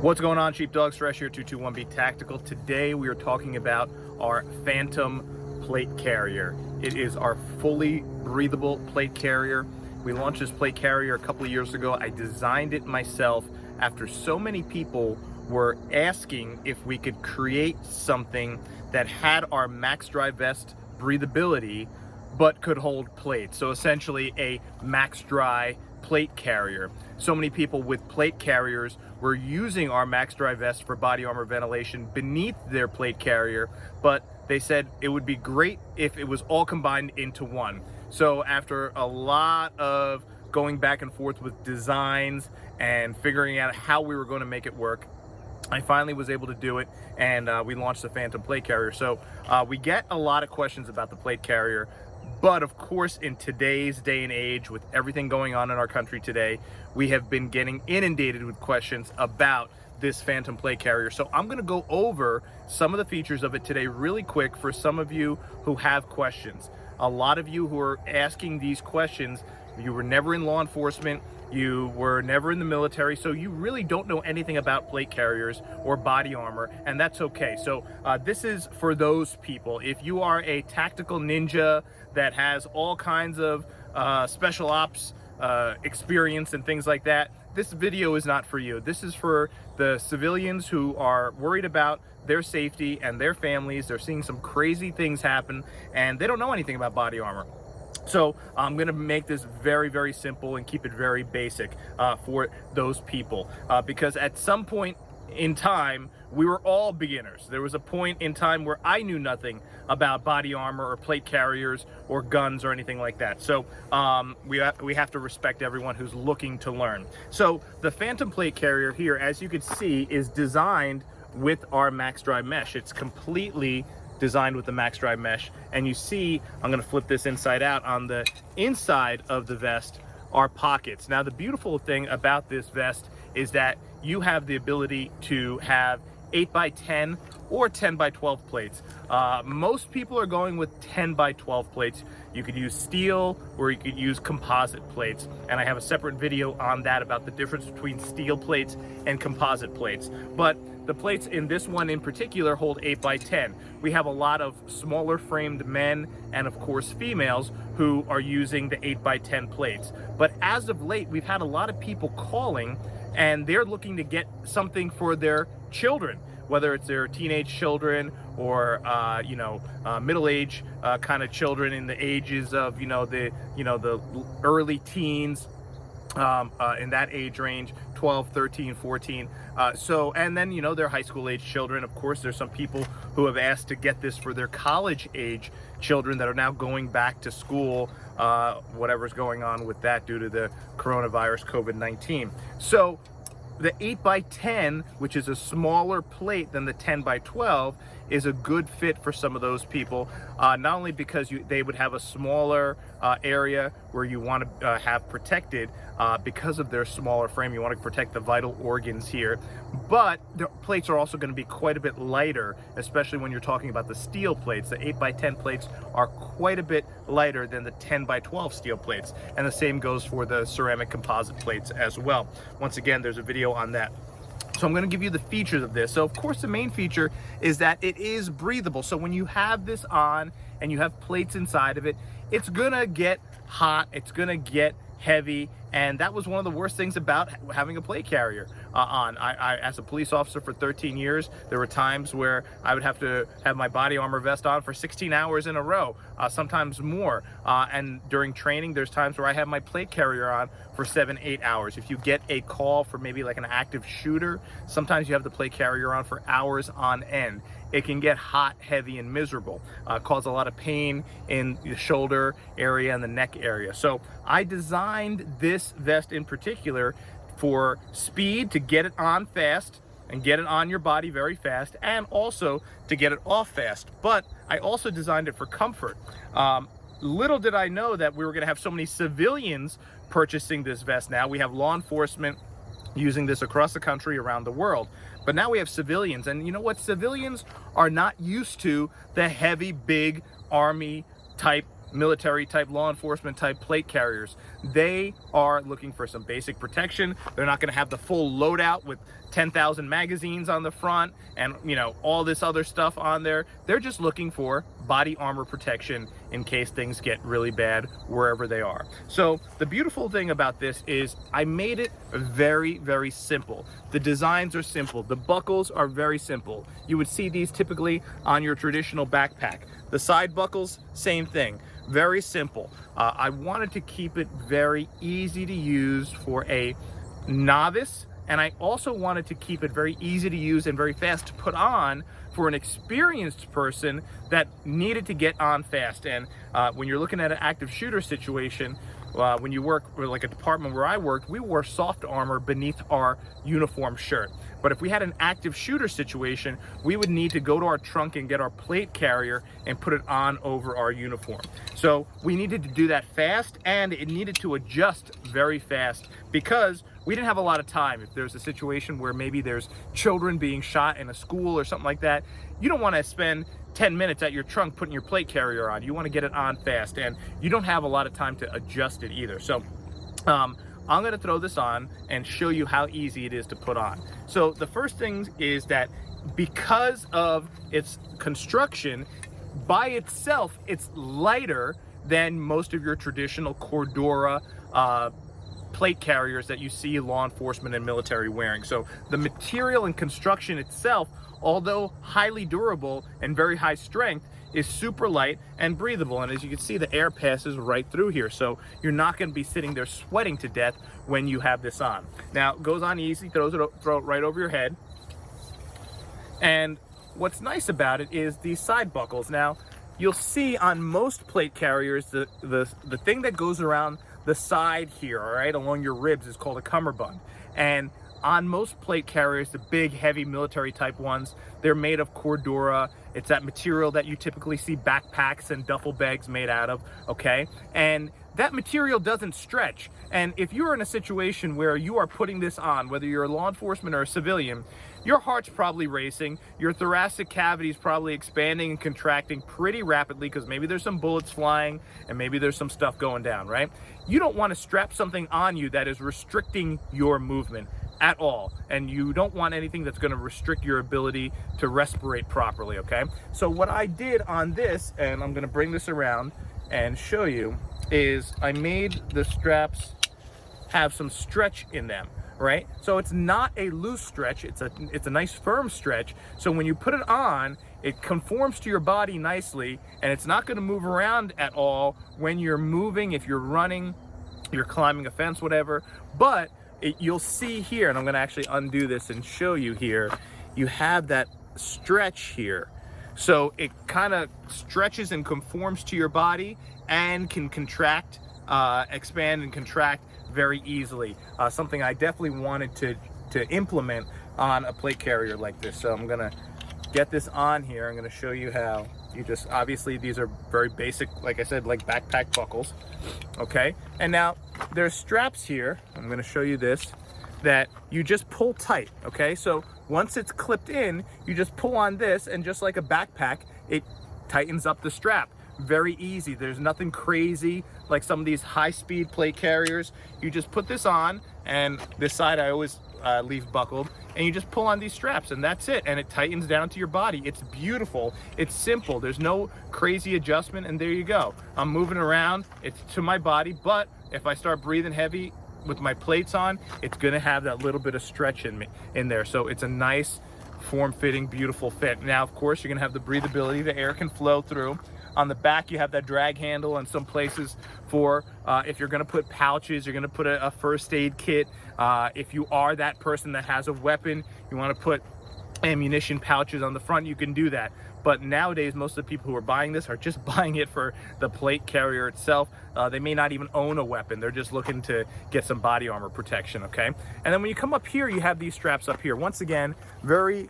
What's going on, Sheepdog? Stress here, 221B Tactical. Today we are talking about our Phantom plate carrier. It is our fully breathable plate carrier. We launched this plate carrier a couple of years ago. I designed it myself after so many people were asking if we could create something that had our max dry vest breathability but could hold plates. So essentially a max dry plate carrier. So many people with plate carriers were using our max dry vest for body armor ventilation beneath their plate carrier, but they said it would be great if it was all combined into one. So after a lot of going back and forth with designs and figuring out how we were going to make it work, I finally was able to do it, and we launched the Phantom plate carrier. So we get a lot of questions about the plate carrier, but of course in today's day and age, with everything going on in our country today, we have been getting inundated with questions about this Phantom plate carrier. So I'm going to go over some of the features of it today really quick for some of you who have questions. A lot of you who are asking these questions, you were never in law enforcement, you were never in the military, so you really don't know anything about plate carriers or body armor, and that's okay. So this is for those people. If you are a tactical ninja that has all kinds of special ops experience and things like that, this video is not for you. This is for the civilians who are worried about their safety and their families. They're seeing some crazy things happen and they don't know anything about body armor. So I'm going to make this very, very simple and keep it very basic for those people, because at some point in time, we were all beginners. There was a point in time where I knew nothing about body armor or plate carriers or guns or anything like that. So we have to respect everyone who's looking to learn. So the Phantom plate carrier here, as you can see, is designed with our max dry mesh. It's completely designed with the max dry mesh, and you see, I'm going to flip this inside out, on the inside of the vest are pockets. Now the beautiful thing about this vest is that you have the ability to have 8x10 or 10x12 plates. Most people are going with 10x12 plates. You could use steel or you could use composite plates, and I have a separate video on that about the difference between steel plates and composite plates. But the plates in this one in particular hold 8x10. We have a lot of smaller framed men and of course females who are using the 8x10 plates. But as of late, we've had a lot of people calling and they're looking to get something for their children, whether it's their teenage children or middle-age kind of children in the ages of the early teens, in that age range, 12, 13, 14. And then, their high school age children. Of course, there's some people who have asked to get this for their college age children that are now going back to school, whatever's going on with that due to the coronavirus, COVID-19. So the 8x10, which is a smaller plate than the 10x12, is a good fit for some of those people, not only because they would have a smaller area where you want to have protected because of their smaller frame. You want to protect the vital organs here, but the plates are also going to be quite a bit lighter, especially when you're talking about the steel plates. The 8x10 plates are quite a bit lighter than the 10x12 steel plates, and the same goes for the ceramic composite plates as well. Once again, there's a video on that. So I'm going to give you the features of this. So of course the main feature is that it is breathable. So when you have this on and you have plates inside of it, it's going to get hot, it's going to get heavy, and that was one of the worst things about having a plate carrier on. I as a police officer for 13 years, there were times where I would have to have my body armor vest on for 16 hours in a row, sometimes more. And during training, there's times where I have my plate carrier on for 7-8 hours. If you get a call for maybe like an active shooter, sometimes you have the plate carrier on for hours on end. It can get hot, heavy, and miserable, cause a lot of pain in the shoulder area and the neck area. So I designed this vest in particular for speed, to get it on fast and get it on your body very fast, and also to get it off fast. But I also designed it for comfort. Little did I know that we were going to have so many civilians purchasing this vest now. We have law enforcement using this across the country, around the world. But now we have civilians, and you know what? Civilians are not used to the heavy, big army type, military type, law enforcement type plate carriers. They are looking for some basic protection. They're not going to have the full loadout with 10,000 magazines on the front and, you know, all this other stuff on there. They're just looking for body armor protection in case things get really bad wherever they are. So the beautiful thing about this is I made it very, very simple. The designs are simple. The buckles are very simple. You would see these typically on your traditional backpack. The side buckles, same thing. Very simple. I wanted to keep it very easy to use for a novice, and I also wanted to keep it very easy to use and very fast to put on for an experienced person that needed to get on fast. And when you're looking at an active shooter situation, when you work for like a department where I worked, we wore soft armor beneath our uniform shirt. But if we had an active shooter situation, we would need to go to our trunk and get our plate carrier and put it on over our uniform. So we needed to do that fast, and it needed to adjust very fast because we didn't have a lot of time. If there's a situation where maybe there's children being shot in a school or something like that, you don't want to spend 10 minutes at your trunk putting your plate carrier on. You want to get it on fast, and you don't have a lot of time to adjust it either. So I'm going to throw this on and show you how easy it is to put on. So the first thing is that because of its construction, by itself, it's lighter than most of your traditional Cordura plate carriers that you see law enforcement and military wearing. So the material and construction itself, although highly durable and very high strength, is super light and breathable. And as you can see, the air passes right through here. So you're not going to be sitting there sweating to death when you have this on. Now, it goes on easy, throw it right over your head. And what's nice about it is these side buckles. Now, you'll see on most plate carriers, the thing that goes around the side here, all right, along your ribs is called a cummerbund. And on most plate carriers, the big, heavy military type ones, they're made of Cordura. It's that material that you typically see backpacks and duffel bags made out of, okay? And that material doesn't stretch. And if you're in a situation where you are putting this on, whether you're a law enforcement or a civilian, your heart's probably racing, your thoracic cavity is probably expanding and contracting pretty rapidly because maybe there's some bullets flying and maybe there's some stuff going down, right? You don't want to strap something on you that is restricting your movement at all, and you don't want anything that's going to restrict your ability to respirate properly, okay? So what I did on this, and I'm going to bring this around and show you, is I made the straps have some stretch in them, right? So it's not a loose stretch, it's a nice firm stretch. So when you put it on, it conforms to your body nicely, and it's not going to move around at all when you're moving, if you're running, you're climbing a fence, whatever. But you'll see here, and I'm going to actually undo this and show you here, you have that stretch here. So it kind of stretches and conforms to your body and can contract, expand and contract very easily. Something I definitely wanted to implement on a plate carrier like this. So I'm going to get this on here. I'm going to show you how. You just, obviously these are very basic, like I said, like backpack buckles, okay? And now there's straps here, I'm gonna show you this, that you just pull tight, okay? So once it's clipped in, you just pull on this, and just like a backpack, it tightens up the strap. Very easy, there's nothing crazy like some of these high-speed plate carriers. You just put this on, and this side I always leave buckled, and you just pull on these straps, and that's it, and it tightens down to your body. It's beautiful, it's simple, there's no crazy adjustment, and there you go. I'm moving around, it's to my body, but if I start breathing heavy with my plates on, it's gonna have that little bit of stretch in there. So it's a nice, form-fitting, beautiful fit. Now, of course, you're gonna have the breathability, the air can flow through. On the back, you have that drag handle, and some places for if you're gonna put pouches, you're gonna put a first aid kit. If you are that person that has a weapon, you wanna put ammunition pouches on the front, you can do that. But nowadays, most of the people who are buying this are just buying it for the plate carrier itself. They may not even own a weapon. They're just looking to get some body armor protection, okay? And then when you come up here, you have these straps up here. Once again, very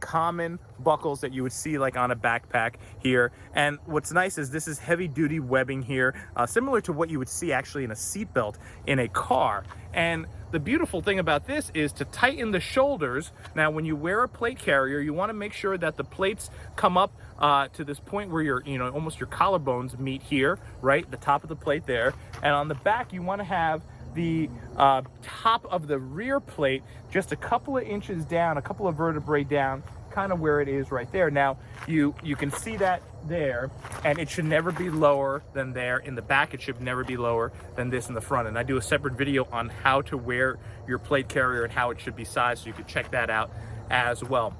common buckles that you would see like on a backpack here. And what's nice is this is heavy duty webbing here, similar to what you would see actually in a seatbelt in a car. And the beautiful thing about this is to tighten the shoulders. Now, when you wear a plate carrier, you want to make sure that the plates come up to this point where your, almost your collarbones meet here, right? The top of the plate there. And on the back, you want to have the top of the rear plate just a couple of inches down, a couple of vertebrae down, kind of where it is right there. Now you can see that there, and it should never be lower than there in the back. It should never be lower than this in the front. And I do a separate video on how to wear your plate carrier and how it should be sized, so you can check that out as well.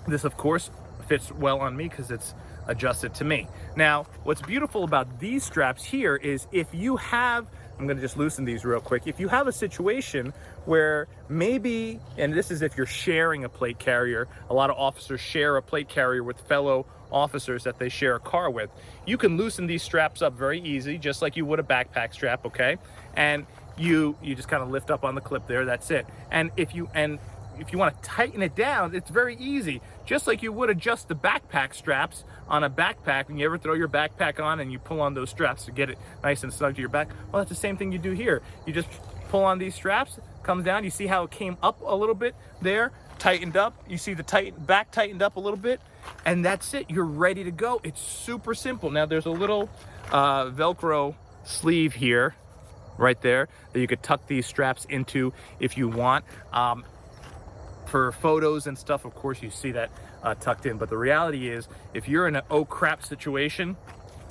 This, of course, fits well on me because it's adjusted to me. Now, what's beautiful about these straps here is if you have, I'm going to just loosen these real quick. If you have a situation where maybe, and this is if you're sharing a plate carrier, a lot of officers share a plate carrier with fellow officers that they share a car with, you can loosen these straps up very easy, just like you would a backpack strap, okay? And you just kind of lift up on the clip there, that's it. And if you want to tighten it down, it's very easy. Just like you would adjust the backpack straps on a backpack when you ever throw your backpack on and you pull on those straps to get it nice and snug to your back. Well, that's the same thing you do here. You just pull on these straps, comes down. You see how it came up a little bit there, tightened up. You see the back tightened up a little bit, and that's it. You're ready to go. It's super simple. Now, there's a little Velcro sleeve here, right there, that you could tuck these straps into if you want. For photos and stuff, of course, you see that tucked in. But the reality is, if you're in an oh crap situation,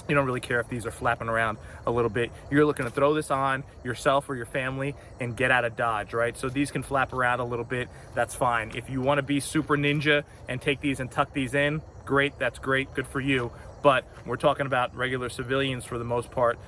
you don't really care if these are flapping around a little bit. You're looking to throw this on yourself or your family and get out of Dodge, right? So these can flap around a little bit. That's fine. If you want to be super ninja and take these and tuck these in, great. That's great. Good for you. But we're talking about regular civilians for the most part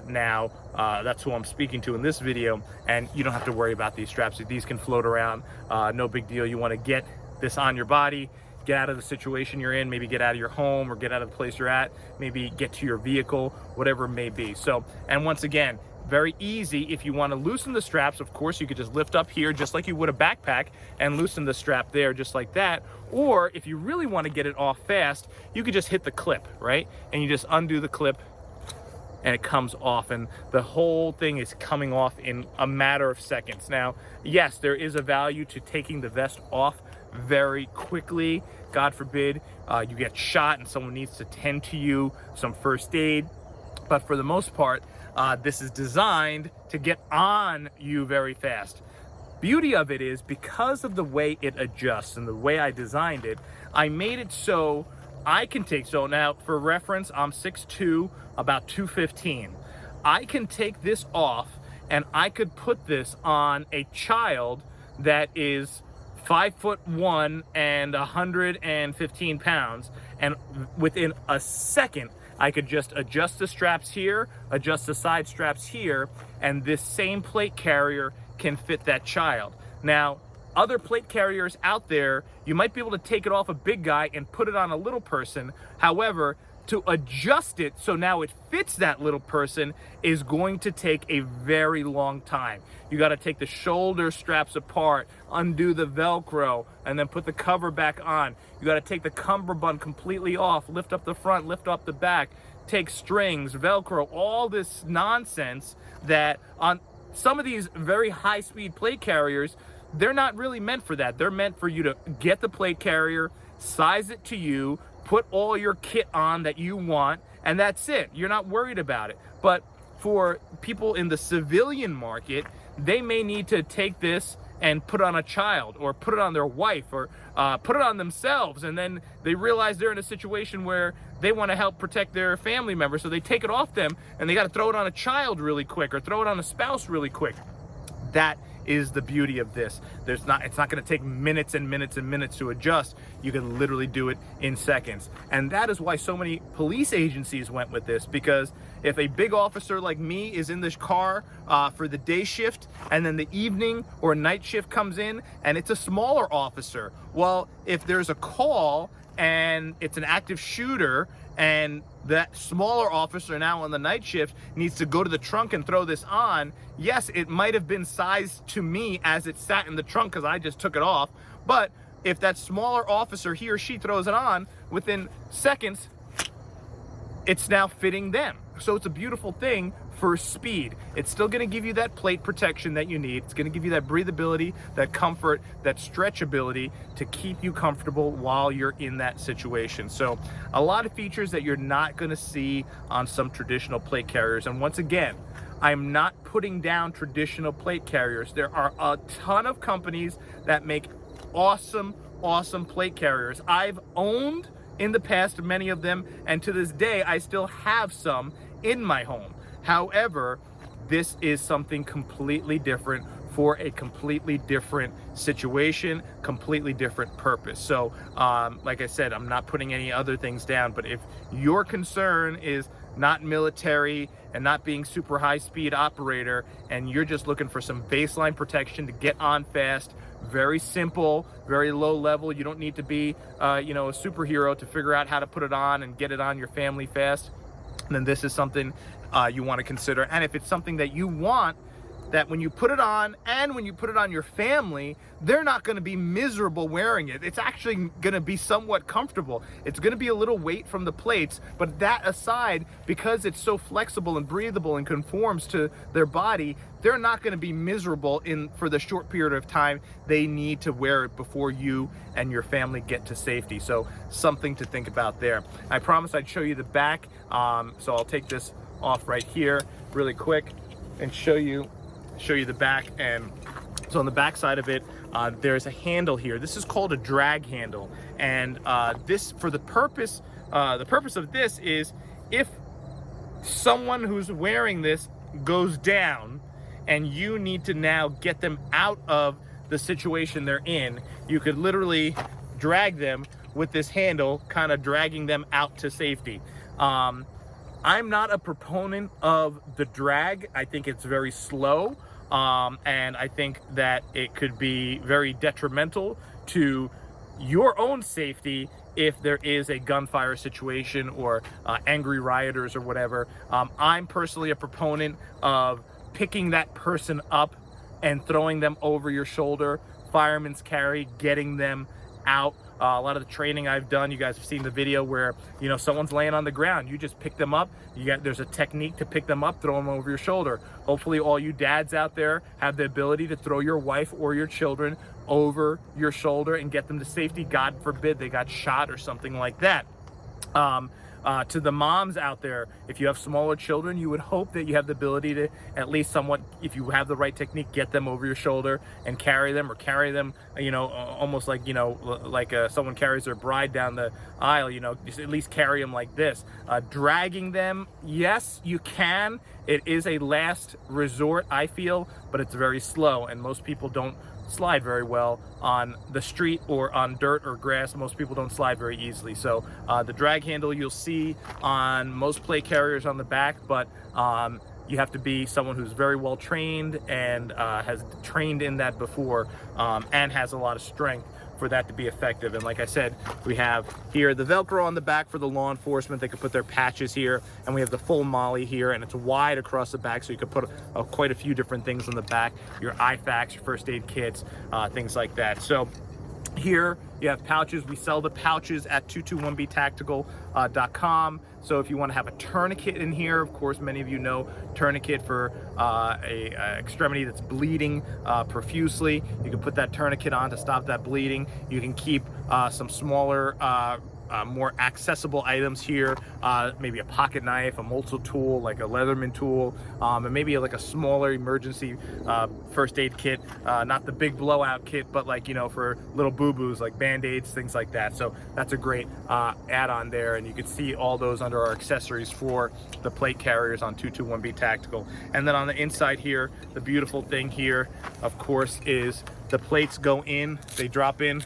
now. That's who I'm speaking to in this video, and you don't have to worry about these straps. These can float around, no big deal. You want to get this on your body, get out of the situation you're in, maybe get out of your home or get out of the place you're at, maybe get to your vehicle, whatever it may be. So, and once again, very easy. If you want to loosen the straps, of course, you could just lift up here just like you would a backpack and loosen the strap there just like that. Or if you really want to get it off fast, you could just hit the clip, right? And you just undo the clip and it comes off, and the whole thing is coming off in a matter of seconds. Now, yes, there is a value to taking the vest off very quickly. God forbid you get shot and someone needs to tend to you, some first aid. But for the most part, this is designed to get on you very fast. Beauty of it is, because of the way it adjusts and the way I designed it, I made it so I can take, so now for reference, I'm 6'2", about 215. I can take this off and I could put this on a child that is 5'1" and 115 pounds, and within a second I could just adjust the straps here, adjust the side straps here, and this same plate carrier can fit that child. Now, other plate carriers out there, you might be able to take it off a big guy and put it on a little person. However, to adjust it so now it fits that little person is going to take a very long time. You got to take the shoulder straps apart, undo the Velcro, and then put the cover back on. You got to take the cummerbund completely off, lift up the front, lift up the back, take strings, Velcro, all this nonsense that on some of these very high-speed plate carriers, they're not really meant for that. They're meant for you to get the plate carrier, size it to you, put all your kit on that you want, and that's it. You're not worried about it. But for people in the civilian market, they may need to take this and put it on a child, or put it on their wife, or put it on themselves, and then they realize they're in a situation where they want to help protect their family member, so they take it off them and they got to throw it on a child really quick, or throw it on a spouse really quick. That is the beauty of this. It's not going to take minutes and minutes and minutes to adjust. You can literally do it in seconds. And that is why so many police agencies went with this, because if a big officer like me is in this car for the day shift, and then the evening or night shift comes in and it's a smaller officer, well, if there's a call and it's an active shooter and that smaller officer now on the night shift needs to go to the trunk and throw this on, yes, it might have been sized to me as it sat in the trunk because I just took it off. But if that smaller officer, he or she, throws it on, within seconds, it's now fitting them. So it's a beautiful thing for speed. It's still going to give you that plate protection that you need. It's going to give you that breathability, that comfort, that stretchability to keep you comfortable while you're in that situation. So a lot of features that you're not going to see on some traditional plate carriers. And once again, I'm not putting down traditional plate carriers. There are a ton of companies that make awesome plate carriers. I've owned in the past many of them, and to this day I still have some in my home. However, this is something completely different for a completely different situation, completely different purpose. So like I said, I'm not putting any other things down, but if your concern is not military and not being super high speed operator, and you're just looking for some baseline protection to get on fast, very simple, very low level, you don't need to be a superhero to figure out how to put it on and get it on your family fast, then this is something you want to consider. And if it's something that you want, that when you put it on and when you put it on your family, they're not going to be miserable wearing it. It's actually going to be somewhat comfortable. It's going to be a little weight from the plates, but that aside, because it's so flexible and breathable and conforms to their body, they're not going to be miserable for the short period of time they need to wear it before you and your family get to safety. So something to think about there. I promised I'd show you the back, so I'll take this off right here really quick and show you the back. And so on the back side of it, there's a handle here. This is called a drag handle, and this, for the purpose of this is if someone who's wearing this goes down and you need to now get them out of the situation they're in, you could literally drag them with this handle, kind of dragging them out to safety. I'm not a proponent of the drag. I think it's very slow, and I think that it could be very detrimental to your own safety if there is a gunfire situation or angry rioters or whatever. I'm personally a proponent of picking that person up and throwing them over your shoulder, fireman's carry, getting them out. A lot of the training I've done, you guys have seen the video where, you know, someone's laying on the ground, you just pick them up. There's a technique to pick them up, throw them over your shoulder. Hopefully all you dads out there have the ability to throw your wife or your children over your shoulder and get them to safety. God forbid they got shot or something like that. To the moms out there, if you have smaller children, you would hope that you have the ability to at least somewhat, if you have the right technique, get them over your shoulder and carry them, you know, almost like, you know, like someone carries their bride down the aisle, you know, just at least carry them like this. Dragging them, yes, you can. It is a last resort, I feel, but it's very slow, and most people don't slide very well on the street or on dirt or grass. Most people don't slide very easily. So the drag handle you'll see on most plate carriers on the back, but you have to be someone who's very well trained and has trained in that before, and has a lot of strength for that to be effective. And like I said, we have here the Velcro on the back for the law enforcement. They could put their patches here, and we have the full molly here, and it's wide across the back, so you could put quite a few different things on the back, your IFAKs, your first aid kits, things like that. So here you have pouches. We sell the pouches at 221btactical.com. So if you want to have a tourniquet in here, of course, many of you know tourniquet for a extremity that's bleeding profusely. You can put that tourniquet on to stop that bleeding. You can keep some smaller, more accessible items here, maybe a pocket knife, a multi-tool like a Leatherman tool, and maybe like a smaller emergency first aid kit, not the big blowout kit, but like, you know, for little boo-boos like Band-Aids, things like that. So that's a great add-on there, and you can see all those under our accessories for the plate carriers on 221B Tactical. And then on the inside here, the beautiful thing here, of course, is the plates go in, they drop in.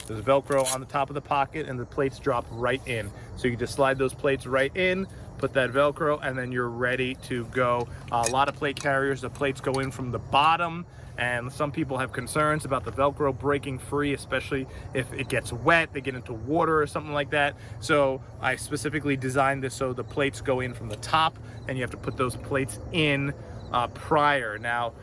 There's Velcro on the top of the pocket, and the plates drop right in. So you just slide those plates right in, put that Velcro, and then you're ready to go. A lot of plate carriers, the plates go in from the bottom, and some people have concerns about the Velcro breaking free, especially if it gets wet, they get into water or something like that. So I specifically designed this so the plates go in from the top, and you have to put those plates in prior. Now,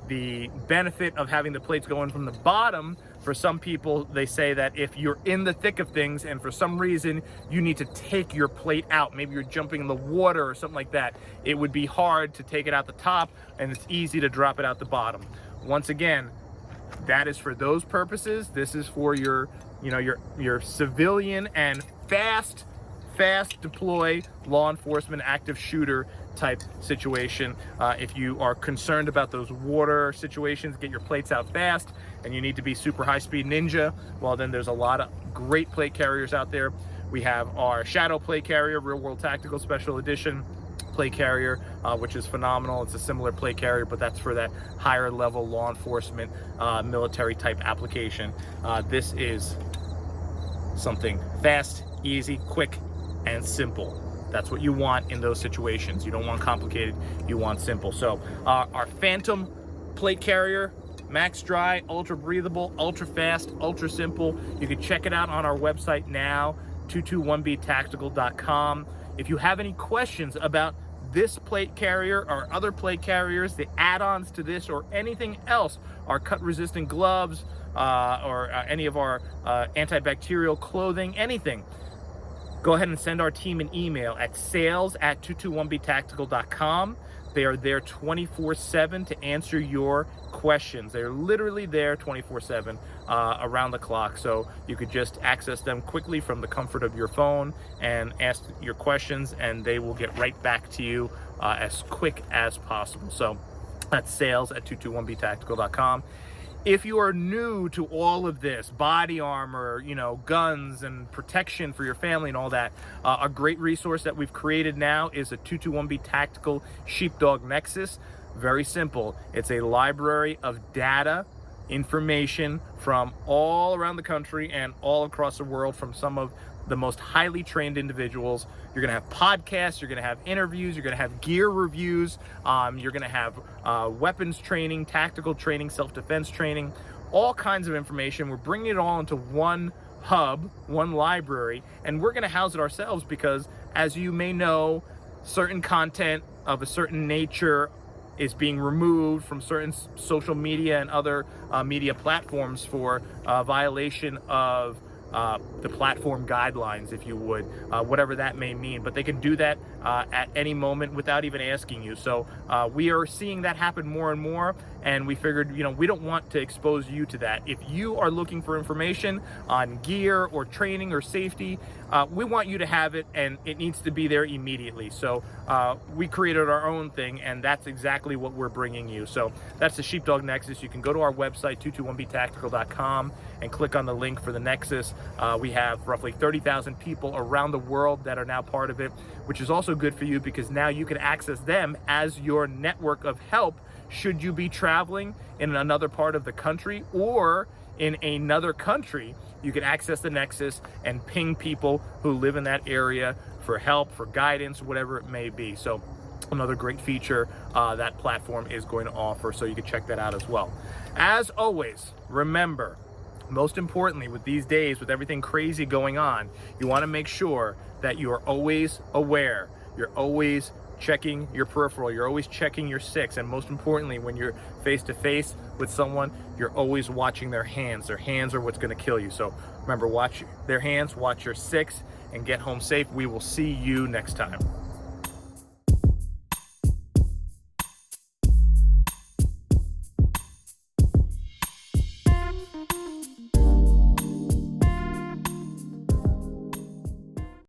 the benefit of having the plates go in from the bottom, for some people, they say that if you're in the thick of things and for some reason you need to take your plate out, maybe you're jumping in the water or something like that, it would be hard to take it out the top, and it's easy to drop it out the bottom. Once again, that is for those purposes. This is for your, you know, your civilian and fast deploy law enforcement active shooter type situation. If you are concerned about those water situations, get your plates out fast, and you need to be super high-speed ninja, well, then there's a lot of great plate carriers out there. We have our Shadow plate carrier, Real World Tactical Special Edition plate carrier, which is phenomenal. It's a similar plate carrier, but that's for that higher level law enforcement, military type application. This is something fast, easy, quick, and simple. That's what you want in those situations. You don't want complicated, you want simple. So our Phantom plate carrier, max dry, ultra breathable, ultra fast, ultra simple. You can check it out on our website now, 221btactical.com. If you have any questions about this plate carrier or other plate carriers, the add-ons to this or anything else, our cut-resistant gloves or any of our antibacterial clothing, anything, go ahead and send our team an email at sales@221btactical.com. They are there 24/7 to answer your questions. They're literally there 24/7 around the clock. So you could just access them quickly from the comfort of your phone and ask your questions, and they will get right back to you as quick as possible. So that's sales@221btactical.com. If you are new to all of this, body armor, guns and protection for your family and all that, a great resource that we've created now is a 221B Tactical Sheepdog Nexus. Very simple. It's a library of data, information from all around the country and all across the world from some of the most highly trained individuals. You're gonna have podcasts, you're gonna have interviews, you're gonna have gear reviews, you're gonna have weapons training, tactical training, self-defense training, all kinds of information. We're bringing it all into one hub, one library, and we're gonna house it ourselves because, as you may know, certain content of a certain nature is being removed from certain social media and other media platforms for violation of the platform guidelines, if you would, whatever that may mean. But they can do that at any moment without even asking you. So we are seeing that happen more and more, and we figured, we don't want to expose you to that. If you are looking for information on gear or training or safety, we want you to have it, and it needs to be there immediately. So we created our own thing, and that's exactly what we're bringing you. So that's the Sheepdog Nexus. You can go to our website, 221btactical.com, and click on the link for the Nexus. We have roughly 30,000 people around the world that are now part of it, which is also good for you because now you can access them as your network of help should you be traveling in another part of the country or in another country. You can access the Nexus and ping people who live in that area for help, for guidance, whatever it may be. So another great feature that platform is going to offer, so you can check that out as well. As always, remember, most importantly, with these days, with everything crazy going on, you want to make sure that you are always aware. You're always checking your peripheral, you're always checking your six, and most importantly, when you're face to face with someone, you're always watching their hands. Their hands are what's going to kill you. So remember, watch their hands, watch your six, and get home safe. We will see you next time.